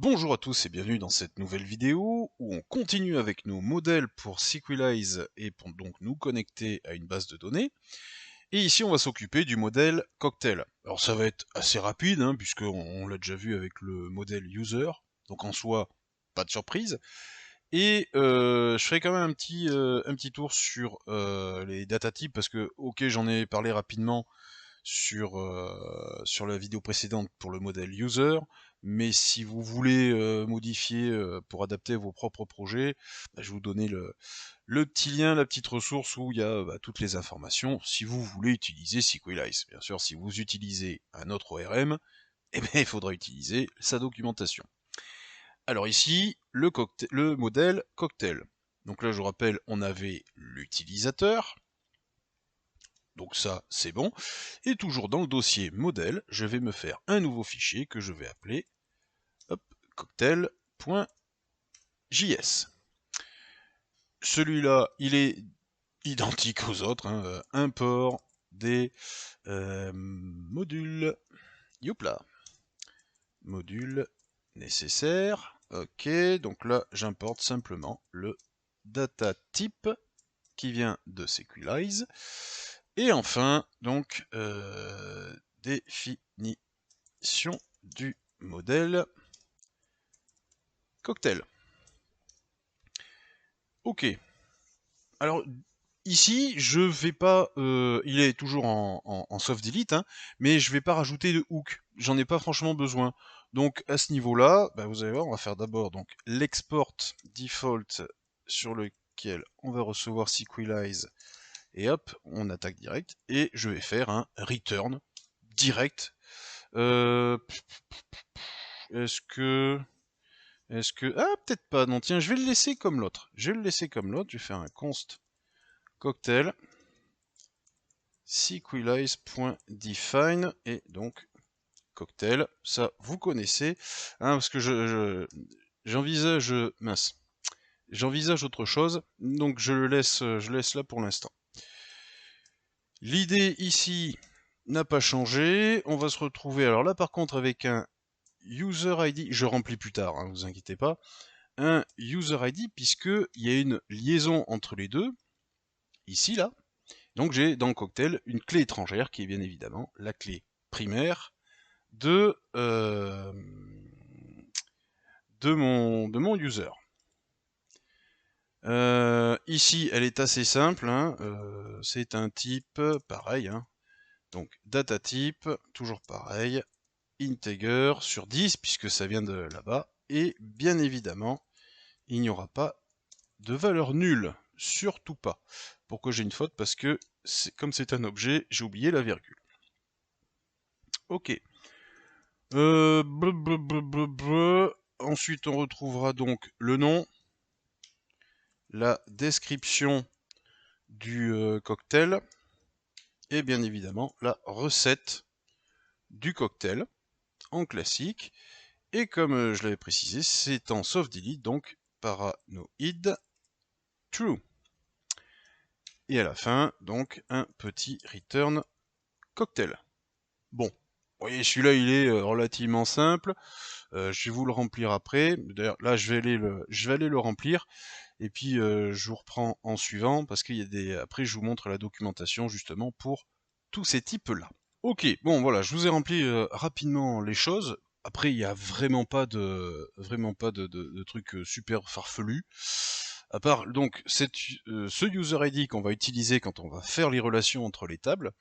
Bonjour à tous et bienvenue dans cette nouvelle vidéo où on continue avec nos modèles pour Sequelize et pour donc nous connecter à une base de données. Et ici on va s'occuper du modèle Cocktail. Alors ça va être assez rapide puisqu'on l'a déjà vu avec le modèle User, donc en soi pas de surprise. Et je ferai quand même un petit tour sur les data types parce que ok j'en ai parlé rapidement sur la vidéo précédente pour le modèle user, mais si vous voulez modifier pour adapter vos propres projets, je vais vous donner le petit lien, la petite ressource où il y a toutes les informations si vous voulez utiliser Sequelize. Bien sûr, si vous utilisez un autre ORM, eh bien, il faudra utiliser sa documentation. Alors ici, le modèle Cocktail. Donc là, je vous rappelle, on avait l'utilisateur, donc ça, c'est bon. Et toujours dans le dossier modèle, je vais me faire un nouveau fichier que je vais appeler cocktail.js. Celui-là, il est identique aux autres. Import des modules. Youpla. Modules nécessaires. Ok, donc là, j'importe simplement le data type qui vient de Sequelize. Et enfin, donc, définition du modèle Cocktail. Ok. Alors, ici, je vais pas... il est toujours en soft delete, mais je vais pas rajouter de hook. J'en ai pas franchement besoin. Donc, à ce niveau-là, vous allez voir, on va faire d'abord l'export default sur lequel on va recevoir Sequelize. Et hop, on attaque direct. Et je vais faire un return direct. Est-ce que... Ah, peut-être pas. Non, tiens, je vais le laisser comme l'autre. Je vais le laisser comme l'autre. Je vais faire un const cocktail sequelize.define et donc cocktail. Ça, vous connaissez. Parce que j'envisage... mince. J'envisage autre chose. Donc, je laisse là pour l'instant. L'idée ici n'a pas changé. On va se retrouver, alors là par contre, avec un user ID. Je remplis plus tard, vous inquiétez pas. Un user ID puisqu'il y a une liaison entre les deux, ici, là. Donc j'ai dans le cocktail une clé étrangère qui est bien évidemment la clé primaire de mon user. Ici, elle est assez simple, c'est un type pareil, donc data type, toujours pareil, integer sur 10 puisque ça vient de là-bas, et bien évidemment, il n'y aura pas de valeur nulle, surtout pas. Pourquoi j'ai une faute? Parce que comme c'est un objet, j'ai oublié la virgule. Ok. Ensuite, on retrouvera donc le nom, la description du cocktail, et bien évidemment la recette du cocktail en classique. Et comme je l'avais précisé, c'est en soft delete, donc paranoid true. Et à la fin, donc, un petit return cocktail. Bon, vous voyez, celui-là, il est relativement simple. Je vais vous le remplir après. D'ailleurs, là, je vais aller le remplir. Et puis, je vous reprends en suivant, parce qu'il y a des... Après, je vous montre la documentation, justement, pour tous ces types-là. Ok, bon, voilà, je vous ai rempli rapidement les choses. Après, il n'y a vraiment pas de trucs super farfelus. À part, donc, ce user ID qu'on va utiliser quand on va faire les relations entre les tables,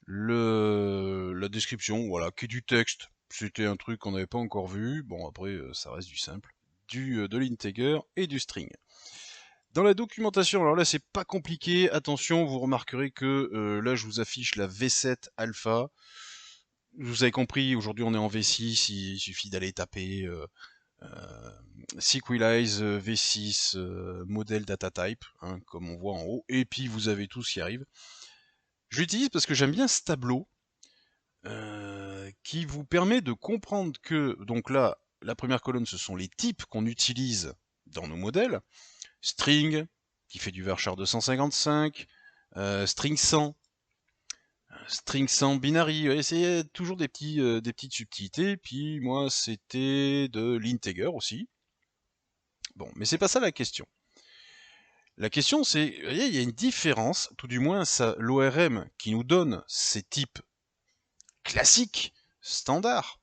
la description, voilà, qui est du texte. C'était un truc qu'on n'avait pas encore vu. Bon, après, ça reste du simple. De l'integer et du string. Dans la documentation, alors là, c'est pas compliqué. Attention, vous remarquerez que là, je vous affiche la V7 alpha. Vous avez compris, aujourd'hui, on est en V6. Il suffit d'aller taper Sequelize V6 modèle data type, comme on voit en haut. Et puis, vous avez tout ce qui arrive. Je l'utilise parce que j'aime bien ce tableau. Qui vous permet de comprendre que, donc là, la première colonne, ce sont les types qu'on utilise dans nos modèles. String, qui fait du varchar 255, string 100, String sans binary, ouais, c'est toujours des petites subtilités. Puis moi, c'était de l'integer aussi. Bon, mais c'est pas ça la question. La question, c'est, vous voyez, il y a une différence, tout du moins, l'ORM qui nous donne ces types classiques, standards.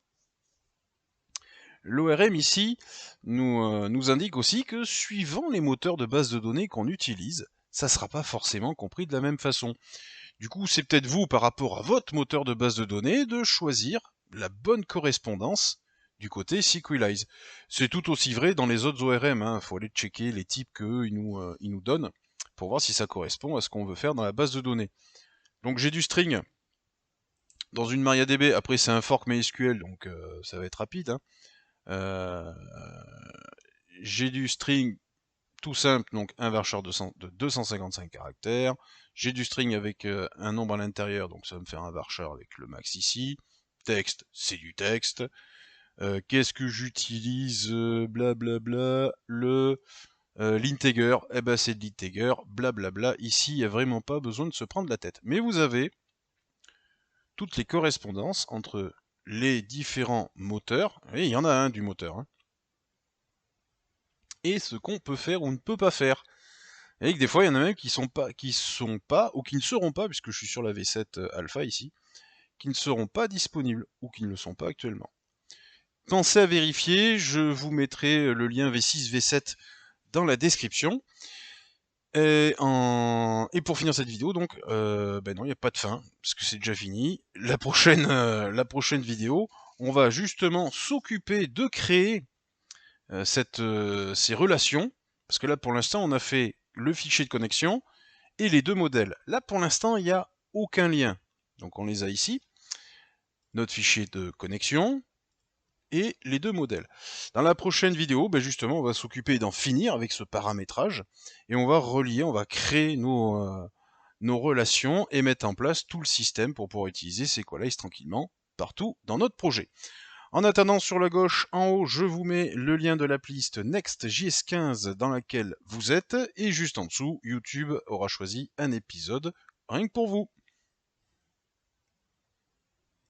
L'ORM ici nous indique aussi que suivant les moteurs de base de données qu'on utilise, ça ne sera pas forcément compris de la même façon. Du coup, c'est peut-être vous, par rapport à votre moteur de base de données, de choisir la bonne correspondance du côté Sequelize. C'est tout aussi vrai dans les autres ORM, hein. Faut aller checker les types qu'eux ils nous donnent pour voir si ça correspond à ce qu'on veut faire dans la base de données. Donc j'ai du string dans une MariaDB, après c'est un fork MySQL, donc ça va être rapide, hein. J'ai du string tout simple, donc un varchar de 255 caractères. J'ai du string avec un nombre à l'intérieur, donc ça va me faire un varchar avec le max ici. Texte, c'est du texte. Qu'est-ce que j'utilise blablabla, l'integer, eh ben c'est de l'integer, blablabla. Ici, il n'y a vraiment pas besoin de se prendre la tête. Mais vous avez toutes les correspondances entre les différents moteurs, et il y en a un du moteur, hein, et ce qu'on peut faire ou ne peut pas faire. Et que des fois, il y en a même qui sont pas, ou qui ne seront pas, puisque je suis sur la V7 Alpha ici, qui ne seront pas disponibles, ou qui ne le sont pas actuellement. Pensez à vérifier, je vous mettrai le lien V6, V7 dans la description. Et pour finir cette vidéo, donc, ben non, il n'y a pas de fin, parce que c'est déjà fini. La prochaine vidéo, on va justement s'occuper de créer ces relations, parce que là, pour l'instant, on a fait le fichier de connexion et les deux modèles. Là, pour l'instant, il n'y a aucun lien. Donc, on les a ici. Notre fichier de connexion et les deux modèles. Dans la prochaine vidéo, ben justement, on va s'occuper d'en finir avec ce paramétrage et on va relier, on va créer nos relations et mettre en place tout le système pour pouvoir utiliser Sequelize tranquillement partout dans notre projet. En attendant, sur la gauche, en haut, je vous mets le lien de la playlist Next.js15 dans laquelle vous êtes, et juste en dessous, YouTube aura choisi un épisode rien que pour vous.